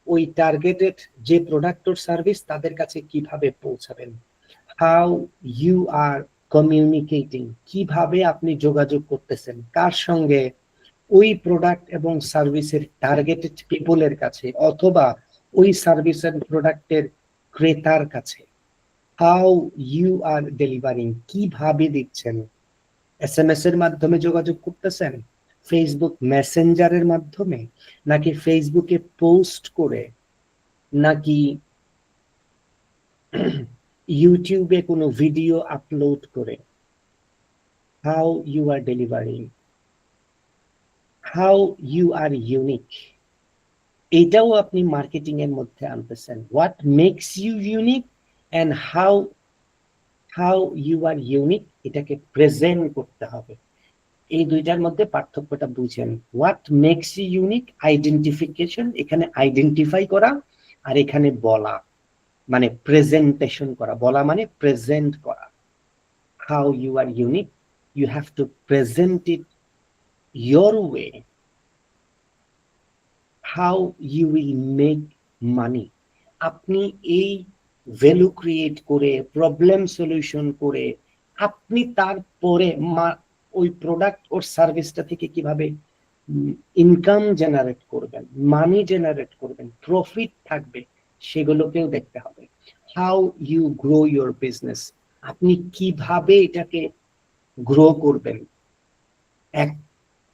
ওই টার্গেটেড যে প্রোডাক্ট ওর সার্ভিস তাদের কাছে কিভাবে পৌঁছাবেন, হাউ ইউ আর কমিউনিকেটিং, কিভাবে আপনি যোগাযোগ করতেছেন কার সঙ্গে, ওই প্রোডাক্ট এবং সার্ভিসের টার্গেটেড পিপলের কাছে অথবা ওই সার্ভিস এন্ড প্রোডাক্টের ক্রেতার কাছে, হাউ ইউ আর ডেলিভারিং, কিভাবে দিচ্ছেন, এসএমএস এর মাধ্যমে যোগাযোগ করতেছেন, ফেসবুক মেসেঞ্জারের মাধ্যমে, নাকি ফেসবুকে পোস্ট করে, নাকি ইউটিউবে কোনো ভিডিও আপলোড করে, how you are delivering, how you are unique, এটাও আপনি মার্কেটিং এর মধ্যে আনতেছেন। What makes you unique and how how you are unique, এটাকে প্রেজেন্ট করতে হবে। এই দুইটার মধ্যে পার্থক্যটা বুঝেন। What makes you unique, identification, এখানে আইডেন্টিফাই করা, আর এখানে বলা মানে প্রেজেন্টেশন করা, বলা মানে প্রেজেন্ট করা। How you are unique, you have to present it your way. How you will make money, আপনি এই ভ্যালু ক্রিয়েট করে প্রবলেম সলিউশন করে আপনি তারপরে ওই প্রোডাক্ট ওর সার্ভিসটা থেকে কিভাবে ইনকাম জেনারেট করবেন, মানি জেনারেট করবেন, প্রফিট থাকবে, সেগুলোকেও দেখতে হবে। How you grow your business, আপনি কিভাবে এটাকে গ্রো করবেন,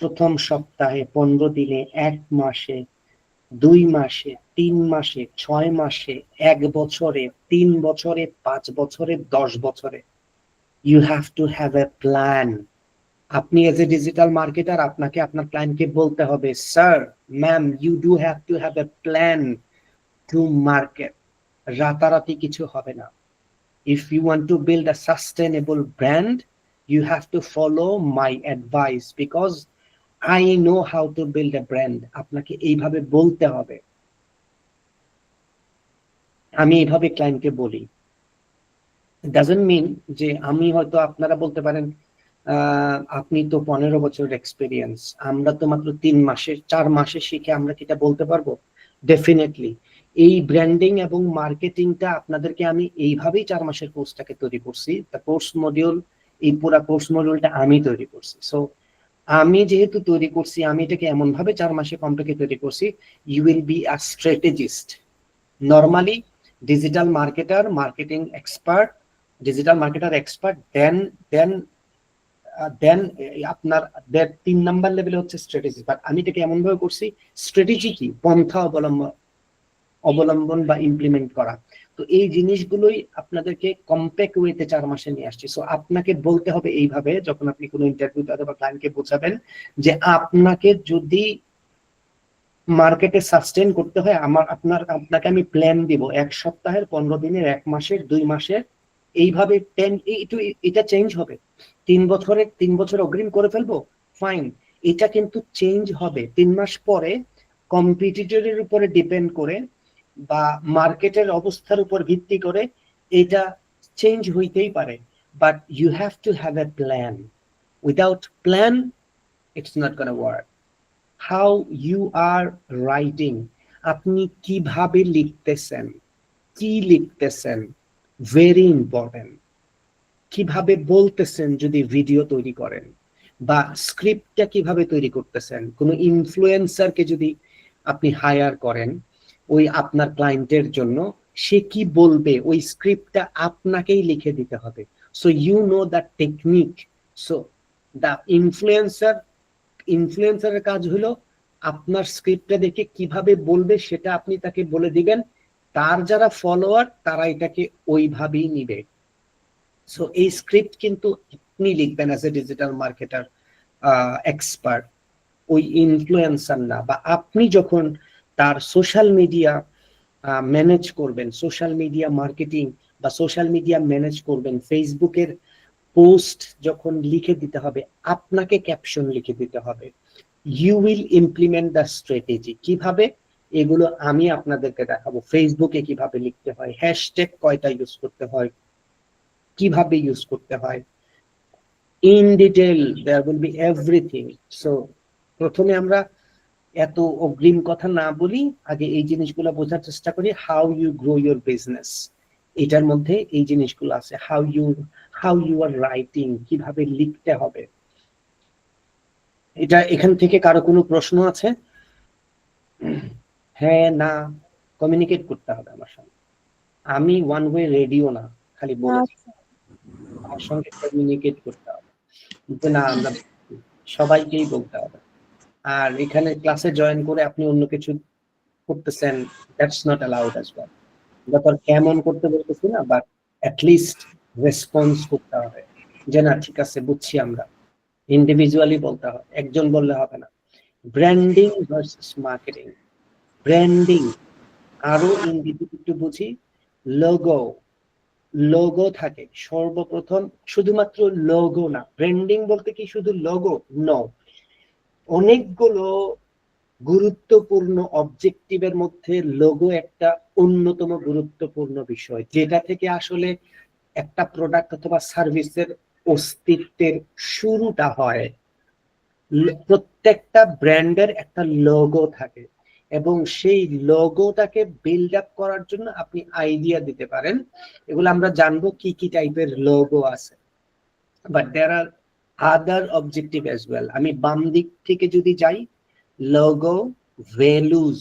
প্রথম সপ্তাহে, 15 দিনে, 1 মাসে, 2 মাসে, 3 মাসে, 6 মাসে, 1 বছরে, 3 বছরে, 5 বছরে, 10 বছরে। You have to have a plan. আপনি এজ এ ডিজিটাল মার্কেটার আপনাকে আপনার ক্লায়েন্টকে বলতে হবে, sir, ma'am, you do have to have a plan to market. রাতারাতি কিছু হবে না। If you want to build a sustainable brand, you have to follow my advice because I know how to build a brand. আপনাকে এইভাবে বলতে হবে। আমি এইভাবে ক্লায়েন্টকে বলি। ডাজন্ট মিন যে আমি হয়তো, আপনারা বলতে পারেন আপনি তো 15 বছরের এক্সপিরিয়েন্স, আমরা তো মাত্র 3 মাসে 4 মাসে শিখে আমরা কি এটা বলতে পারবো? ডেফিনেটলি। এই ব্র্যান্ডিং এবং মার্কেটিংটা আপনাদেরকে আমি এইভাবেই 4 মাসের কোর্সটাকে তৈরি করছি। দ্য কোর্স মডিউল, এই পুরা কোর্স মডিউলটা আমি তৈরি করছি। সো আমি যেহেতু তৈরি করছি, আমি এটাকে এমন ভাবে 4 মাসে কমপ্লিটলি তৈরি করছি, you will be a strategist. Normally digital marketer, marketing expert, digital marketer expert, then আপনার 3 নাম্বার লেভেলে হচ্ছে স্ট্র্যাটেজি। বাট আমি এটাকে এমন ভাবে করছি, স্ট্র্যাটেজি কি, পন্থা অবলম্বন বা ইমপ্লিমেন্ট করা। তো এই জিনিসগুলোই আপনাদেরকে কম্প্যাক্ট ওয়েতে 4 মাসে নিয়ে আসছি। সো আপনাকে বলতে হবে এইভাবে, যখন আপনি কোনো ইন্টারভিউতে অথবা ক্লায়েন্টকে বোঝাবেন যে আপনাকে যদি মার্কেটে সাস্টেইন করতে হয়, আপনাকে আমি প্ল্যান দিব 1 সপ্তাহের, 15 দিনের, 1 মাসের, 2 মাসের, এইভাবে এটা চেঞ্জ হবে। 3 বছর অগ্রিম করে ফেলবো, ফাইন, এটা কিন্তু চেঞ্জ হবে 3 মাস পরে। কম্পিটিটরের উপরে ডিপেন্ড করে বা মার্কেটের অবস্থার উপর ভিত্তি করে এটা চেঞ্জ হইতেই পারে, but you have to have a plan. Without plan it's not gonna work. How you are writing, আপনি কিভাবে লিখতেছেন, কি লিখতেছেন, ভেরি ইম্পর্টেন্ট। কিভাবে বলতেছেন যদি ভিডিও তৈরি করেন, বা স্ক্রিপ্টটা কিভাবে তৈরি করতেছেন। কোনো ইনফ্লুয়েন্সারকে যদি আপনি হায়ার করেন ওই আপনার ক্লায়েন্টের জন্য, সে কি বলবে ওই স্ক্রিপ্টটা আপনাকেই লিখে দিতে হবে। So you know the technique. So the ইনফ্লুয়েন্সারের কাজ হলো আপনার স্ক্রিপ্টটা দেখে কিভাবে বলবে সেটা আপনি তাকে বলে দিবেন, তার যারা ফলোয়ার তারা এটাকে ওইভাবেই নিবে। সো এই স্ক্রিপ্ট কিন্তু আপনি লিখবেন as a digital marketer expert, ওই ইনফ্লুয়েন্সার না। বা আপনি যখন তার সোশ্যাল মিডিয়া ম্যানেজ করবেন, সোশ্যাল মিডিয়া মার্কেটিং বা সোশ্যাল মিডিয়া ম্যানেজ করবেন, ফেসবুকের পোস্ট যখন লিখে দিতে হবে, আপনাকে ক্যাপশন লিখে দিতে হবে। You will implement the strategy. কিভাবে, এগুলো আমি আপনাদেরকে দেখাবো। ফেসবুকে কিভাবে লিখতে হয়, হ্যাশট্যাগ কয়টা ইউজ করতে হয়, কিভাবে ইউজ করতে হয়, in detail there will be everything. So প্রথমে আমরা এত অগ্রিম কথা না বলি, আগে এই জিনিসগুলো বোঝার চেষ্টা করি। How you grow your business, এটার মধ্যে এই জিনিসগুলো আছে। হাউ ইউ আর রাইটিং, কিভাবে লিখতে হবে। এটা এখান থেকে কারো কোনো প্রশ্ন আছে? হ্যাঁ না, কমিউনিকেট করতে হবে আমার সঙ্গে। আমি ওয়ান ওয়ে রেডিও না, খালি বলেছি আমার সঙ্গে কমিউনিকেট করতে হবে, কিন্তু না আমরা সবাইকেই বলতে হবে। আর এখানে ক্লাসে জয়েন করে আপনি অন্য কিছু করতেছেন, that's not allowed as well. আমরা তো কেমন করতে বলতেছি না, বাট অ্যাটলিস্ট রেসপন্স করতে হবে যে না ঠিক আছে বুঝছি। আমরা ইন্ডিভিজুয়ালি বলতে হবে, একজন বললে হবে না। Branding versus marketing. ব্র্যান্ডিং আরো ইংরেজি একটু বুঝি। লোগো, লোগো থাকে সর্বপ্রথম, শুধুমাত্র লোগো না। ব্র্যান্ডিং বলতে কি শুধু লোগো? নো, অনেকগুলো গুরুত্বপূর্ণ অবজেক্টিভের মধ্যে লোগো একটা অন্যতম গুরুত্বপূর্ণ বিষয়, যেটা থেকে আসলে একটা প্রোডাক্ট অথবা সার্ভিসের অস্তিত্বের শুরুটা হয়। প্রত্যেকটা ব্র্যান্ডের একটা লোগো থাকে এবং সেই লোগোটাকে বিল্ড আপ করার জন্য আপনি আইডিয়া দিতে পারেন। এগুলো আমরা জানবো কি কি টাইপের লোগো আছে, but there are other objective as well. আমি বাম দিক থেকে যদি যাই, logo, values,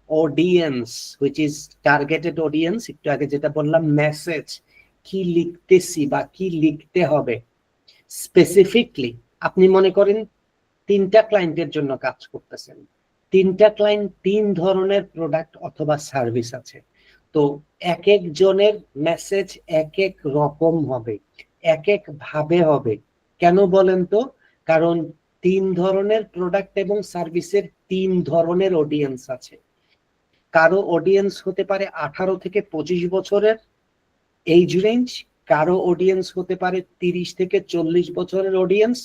audience which is targeted audience, একটু আগে যেটা বললাম, মেসেজ, কি লিখতেছি বা কি লিখতে হবে স্পেসিফিকলি। আপনি মনে করেন 3টা ক্লায়েন্টের জন্য কাজ করতেছেন, 3টা ক্লায়েন্ট 3 ধরনের প্রোডাক্ট অথবা সার্ভিস আছে, তো এক একজনের মেসেজ এক এক রকম হবে, এক এক ভাবে হবে। কেন বলেন তো? কারণ 3 ধরনের প্রোডাক্ট এবং সার্ভিসের 3 ধরনের অডিয়েন্স আছে। কারো অডিয়েন্স হতে পারে 18 থেকে 25 বছরের এইজ রেঞ্জ, কারো অডিয়েন্স হতে পারে 30 থেকে 40 বছরের audience.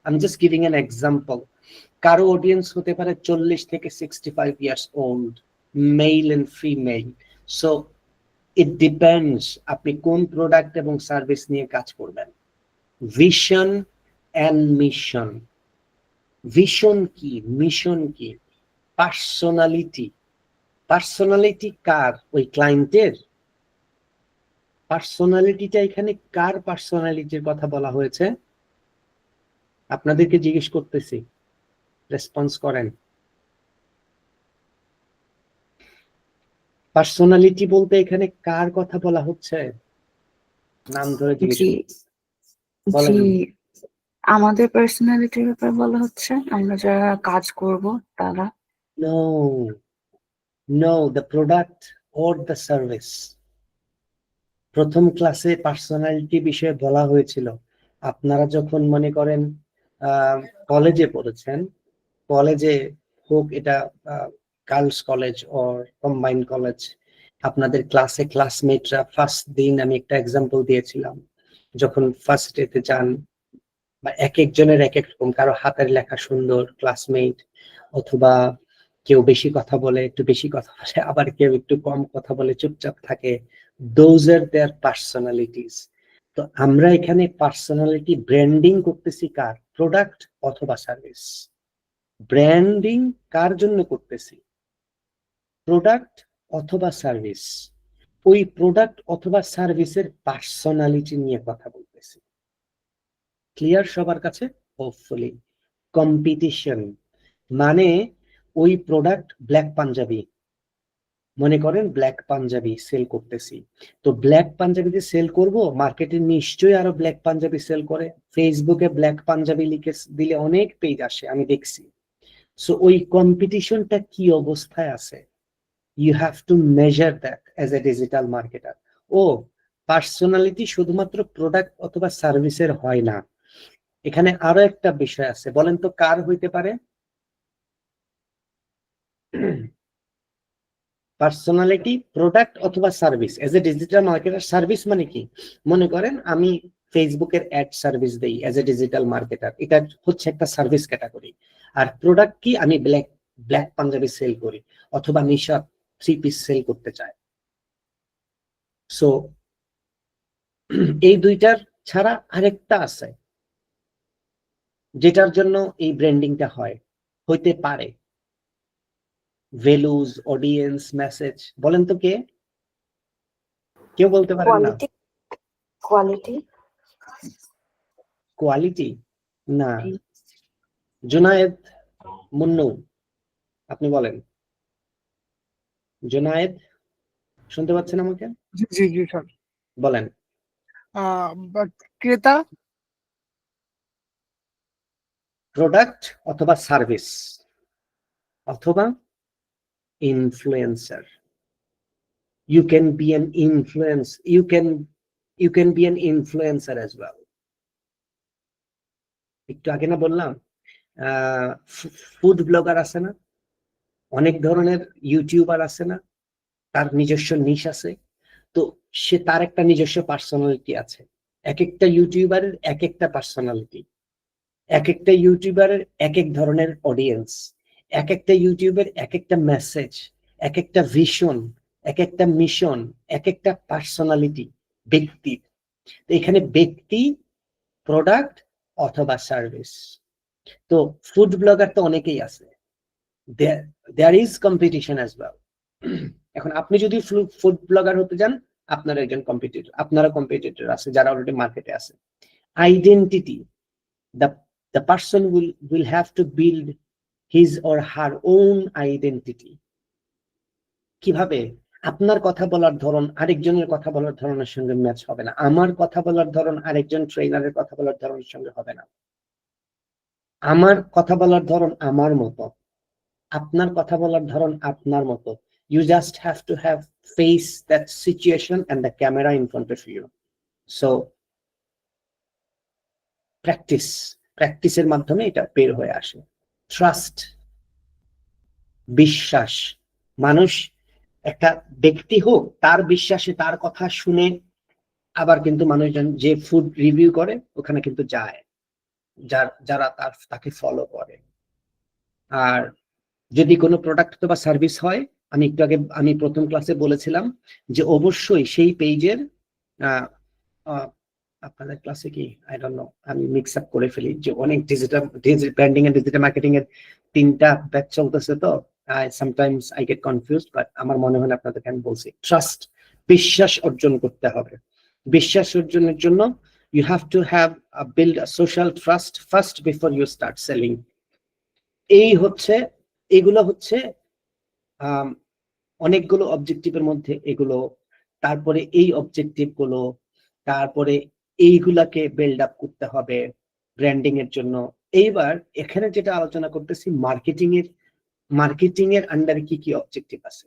I am just giving an example. কারো অডিয়েন্স হতে পারে 40 থেকে 65 years old, male and female. So it depends আপনি কোন প্রোডাক্ট এবং সার্ভিস নিয়ে কাজ করবেন। Vision and mission. ভিশন কি, মিশন কি? পার্সোনালিটি। পার্সোনালিটি কার? ওই ক্লায়েন্টের। পার্সোনালিটিটা এখানে কার পার্সোনালিটির কথা বলা হয়েছে? আপনাদেরকে জিজ্ঞেস করতেছি, রেসপন্স করেন। পার্সোনালিটি বলতে এখানে কার কথা বলা হচ্ছে? নাম ধরে জিজ্ঞেস জি বলেন। জি আমাদের পার্সোনালিটির ব্যাপারে বলা হচ্ছে, আমরা যারা কাজ করব তারা। No no, the product or the service. প্রথম ক্লাসে পার্সোনালিটি বিষয়ে বলা হয়েছিল। আপনারা যখন মনে করেন কলেজে পড়েছেন, কলেজে হোক এটা girls college or combined college, আপনাদের ক্লাসে ক্লাসমেটরা ফার্স্ট দিন, আমি একটা এক্সাম্পল দিয়েছিলাম, যখন ফার্স্ট ডেতে যান, বা এক একজনের এক এক রকম, কারো হাতের লেখা সুন্দর ক্লাসমেট, অথবা কেউ বেশি কথা বলে, একটু বেশি কথা বলে, আবার কেউ একটু কম কথা বলে, চুপচাপ থাকে। Those are their personalities. তো আমরা এখানে পার্সোনালিটি ব্র্যান্ডিং করতেছি কার? প্রোডাক্ট অথবা সার্ভিস। ব্র্যান্ডিং কার জন্য করতেছি? প্রোডাক্ট অথবা সার্ভিস। ওই প্রোডাক্ট অথবা সার্ভিসের পার্সোনালিটি নিয়ে কথা বলতেছি। ক্লিয়ার সবার কাছে? হোপফুলি। কম্পিটিশন মানে ওই প্রোডাক্ট, ব্ল্যাক পাঞ্জাবি, মনে করেন ব্ল্যাক পাঞ্জাবি সেল করতেছি, তো ব্ল্যাক পাঞ্জাবিতে সেল করব, মার্কেটে নিশ্চয়ই আরো ব্ল্যাক পাঞ্জাবি সেল করে। ফেসবুকে ব্ল্যাক পাঞ্জাবি লিখে দিলে অনেক পেজ আসে, আমি দেখছি। সো ওই কম্পিটিশনটা কি অবস্থায় আছে, you have to measure that as a digital marketer. ও পার্সোনালিটি শুধুমাত্র প্রোডাক্ট অথবা সার্ভিসের হয় না, এখানে আরো একটা বিষয় আছে। বলেন তো কার হইতে পারে? পার্সোনালিটি, প্রোডাক্ট অথবা service. Age a digital marketer, service মানে কি? মনে করেন আমি ফেসবুকের অ্যাড সার্ভিস দেই এজ এ ডিজিটাল মার্কেটার, এটা হচ্ছে একটা সার্ভিস ক্যাটাগরি। আর প্রোডাক্ট কি? আমি ব্ল্যাক পাঞ্জাবি সেল করি, অথবা নিশা 3 পিস সেল করতে চাই। সো এই দুইটার ছাড়া আরেকটা আছে যেটার জন্য এই ব্র্যান্ডিংটা হয়, হইতে পারে। Values, audience, message? বলেন তো কে, কেউ বলতে পারেন না? কোয়ালিটি কোয়ালিটি না। জুনায়েদ, মুন্নু, আপনি বলেন। জুনায়েদ, শুনতে পাচ্ছেন আমাকে? জি জি জি স্যার। বলেন। ক্রেতা, প্রোডাক্ট অথবা সার্ভিস অথবা influencer. You can be an influence. You can be an influencer as well. একটু আগে না বললাম ফুড ব্লগার আছে না, অনেক ধরনের ইউটিউবার আছে না, তার নিজস্ব নিশ আছে। তো সে তার একটা নিজস্ব পার্সোনালিটি আছে। এক একটা ইউটিউবারের এক একটা পার্সোনালিটি, এক একটা ইউটিউবারের এক এক ধরনের অডিয়েন্স, এক একটা ইউটিউবের এক একটা মেসেজ, এক একটা ভিশন, এক একটা মিশন, এক একটা পার্সোনালিটি ব্যক্তির। এখানে ব্যক্তি, প্রোডাক্ট অথবা সার্ভিস। তো ফুড ব্লগার তো অনেকেই আছে, there is competition as well. এখন আপনি যদি ফুড ব্লগার হতে যান, আপনার একজন কম্পিটিটর, আপনারা কম্পিটিটর আছে যারা অলরেডি মার্কেটে আছে। Identity, the person will have to build his or her own identity. কিভাবে? আপনার কথা বলার ধরন আরেকজনের কথা বলার ধরনের সঙ্গে ম্যাচ হবে না, আমার কথা বলার ধরন আরেকজন ট্রেনারের কথা বলার ধরনের সঙ্গে হবে না। আমার কথা বলার ধরন আমার মতো, আপনার কথা বলার ধরন আপনার মতো। You just have to have face that situation and the camera in front of you. So প্র্যাকটিসের মাধ্যমে এটা বের হয়ে আসে। ট্রাস্ট, বিশ্বাস। মানুষ একটা ব্যক্তি হোক, তার বিশ্বাসে তার কথা শুনে আবার কিন্তু মানুষজন যে ফুড রিভিউ করে ওখানে কিন্তু যায়, যারা তাকে ফলো করে। আর যদি কোনো প্রোডাক্ট বা সার্ভিস হয়, আমি একটু আগে আমি প্রথম ক্লাসে বলেছিলাম যে অবশ্যই সেই পেজের আপনাদের ক্লাসে কি আই ডোন্ট নো, আমি মিক্স আপ করে ফেলি যে অনেক digital branding and digital marketing এর 3টা ব্যাচ চলতেছে, তো sometimes I get confused, but আমার মনে হয় আপনাদেরকে আমি বলছি ট্রাস্ট, বিশ্বাস অর্জন করতে হবে। বিশ্বাস অর্জনের জন্য you have to have build a social trust first before you start selling. এগুলো হচ্ছে অনেকগুলো অবজেক্টিভের মধ্যে এগুলো, তারপরে এই অবজেক্টিভ গুলো, তারপরে এইগুলাকে বিল্ড আপ করতে হবে ব্র্যান্ডিং এর জন্য। এইবার এখানে যেটা আলোচনা করতেছি মার্কেটিং এর আন্ডারে কি কি অবজেক্টিভ আছে।